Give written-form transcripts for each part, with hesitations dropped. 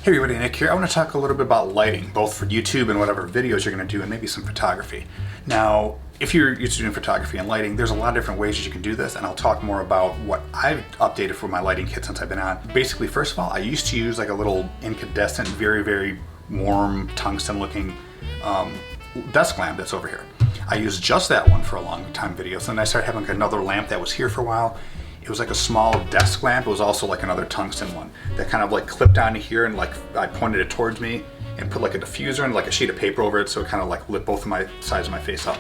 Hey everybody, Nick here. I want to talk a little bit about lighting, both for YouTube and whatever videos you're going to do, and maybe some photography. Now, if you're used to doing photography and lighting, there's a lot of different ways that you can do this, and I'll talk more about what I've updated for my lighting kit since I've been on. Basically, first of all, I used to use like a little incandescent, very, very warm, tungsten-looking desk lamp that's over here. I used just that one for a long time videos, and then I started having like another lamp that was here for a while. It was like a small desk lamp. It was also like another tungsten one that kind of like clipped onto here, and like I pointed it towards me and put like a diffuser and like a sheet of paper over it, so it kind of like lit both of my sides of my face up.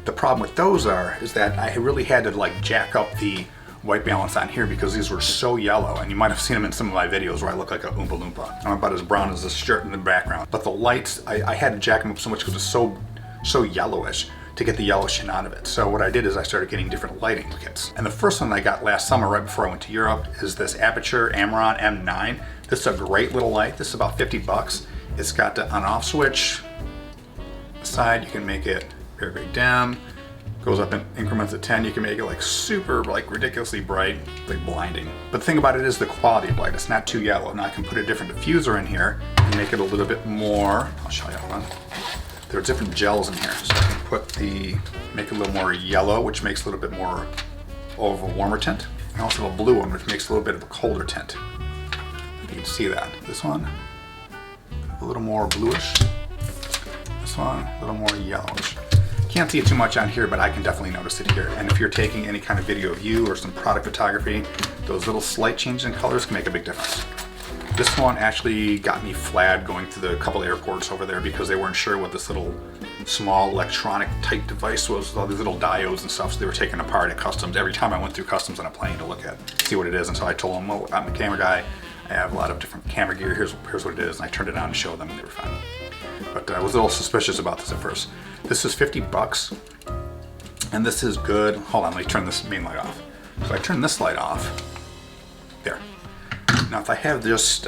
The problem with those is that I really had to like jack up the white balance on here because these were so yellow, and you might have seen them in some of my videos where I look like a Oompa Loompa. I'm about as brown as this shirt in the background. But the lights, I had to jack them up so much because it was so yellowish to get the yellow sheen out of it. So what I did is I started getting different lighting kits. And the first one I got last summer, right before I went to Europe, is this Aputure M9. This is a great little light. This is about 50 bucks. It's got the on-off switch. Side, you can make it very, very dim. Goes up in increments of 10. You can make it like super, like ridiculously bright, like blinding. But the thing about it is the quality of light. It's not too yellow. Now I can put a different diffuser in here and make it a little bit more, I'll show you, hold on. There are different gels in here, so I can make it a little more yellow, which makes a little bit more of a warmer tint, and also a blue one, which makes a little bit of a colder tint. You can see that. This one, a little more bluish. This one, a little more yellowish. Can't see it too much on here, but I can definitely notice it here. And if you're taking any kind of video of you or some product photography, those little slight changes in colors can make a big difference. This one actually got me flagged going through the couple airports over there because they weren't sure what this little small electronic type device was with all these little diodes and stuff, so they were taken apart at customs. Every time I went through customs on a plane to look at, see what it is, and so I told them, well, I'm a camera guy, I have a lot of different camera gear, here's what it is, and I turned it on and showed them, and they were fine. But I was a little suspicious about this at first. This is 50 bucks, and this is good. Hold on, let me turn this main light off. So I turn this light off, there. Now if I have just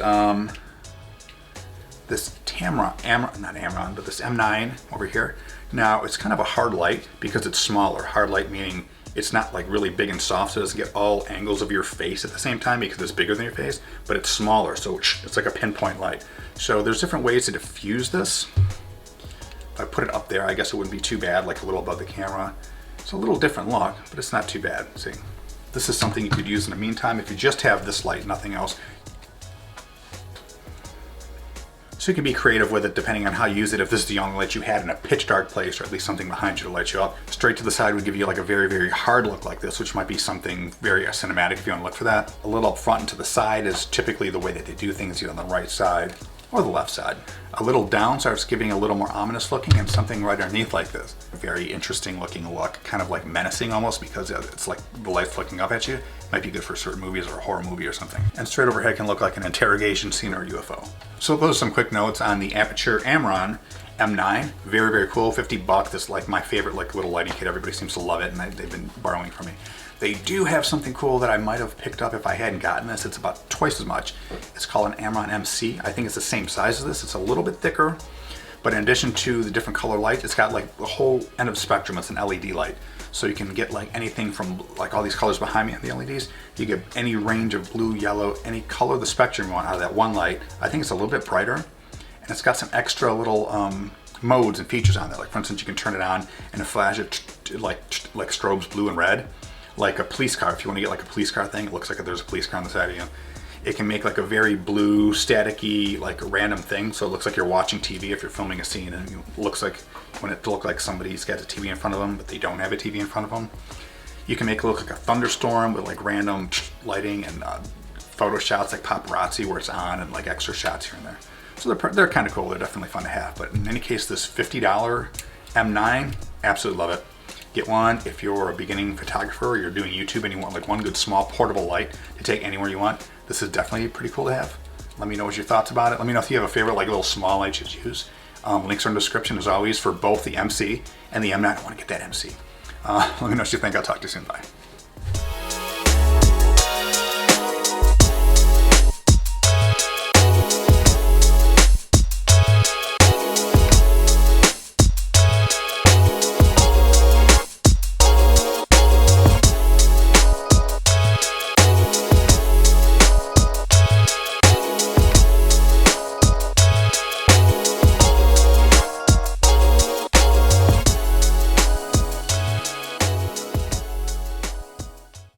this this M9 over here, now it's kind of a hard light because it's smaller. Hard light meaning it's not like really big and soft, so it doesn't get all angles of your face at the same time because it's bigger than your face, but it's smaller, so it's like a pinpoint light. So there's different ways to diffuse this. If I put it up there, I guess it wouldn't be too bad, like a little above the camera. It's a little different look, but it's not too bad. See, this is something you could use in the meantime if you just have this light, nothing else. So you can be creative with it depending on how you use it. If this is the only light you had in a pitch dark place, or at least something behind you to light you up, straight to the side would give you like a very, very hard look like this, which might be something very cinematic if you want to look for that. A little up front and to the side is typically the way that they do things, either on the right side or the left side. A little down starts giving a little more ominous looking, and something right underneath like this. A very interesting looking look, kind of like menacing almost, because it's like the light's looking up at you. Might be good for certain movies or a horror movie or something. And straight overhead can look like an interrogation scene or a UFO. So those are some quick notes on the Aputure M9. Very, very cool, 50 bucks. This is like my favorite like little lighting kit. Everybody seems to love it, and they've been borrowing from me. They do have something cool that I might have picked up if I hadn't gotten this. It's about twice as much. It's called an Jevon MC. I think it's the same size as this. It's a little bit thicker, but in addition to the different color lights, it's got like the whole end of the spectrum. It's an LED light. So you can get like anything from like all these colors behind me on the LEDs. You get any range of blue, yellow, any color of the spectrum you want out of that one light. I think it's a little bit brighter, and it's got some extra little modes and features on there. Like for instance, you can turn it on and it flashes like strobes blue and red. Like a police car, if you want to get like a police car thing, it looks like there's a police car on the side of you. It can make like a very blue, staticky, like a random thing, so it looks like you're watching TV if you're filming a scene, and it looks like when it looks like somebody's got a TV in front of them, but they don't have a TV in front of them. You can make it look like a thunderstorm with like random lighting and photo shots like paparazzi where it's on, and like extra shots here and there. So they're kind of cool. They're definitely fun to have. But in any case, this $50 M9, absolutely love it. Get one if you're a beginning photographer or you're doing YouTube and you want like one good small portable light to take anywhere you want. This is definitely pretty cool to have. Let me know what your thoughts about it. Let me know if you have a favorite like little small light you use. Links are in the description as always for both the MC and the M9. I want to get that MC. Let me know what you think. I'll talk to you soon. Bye.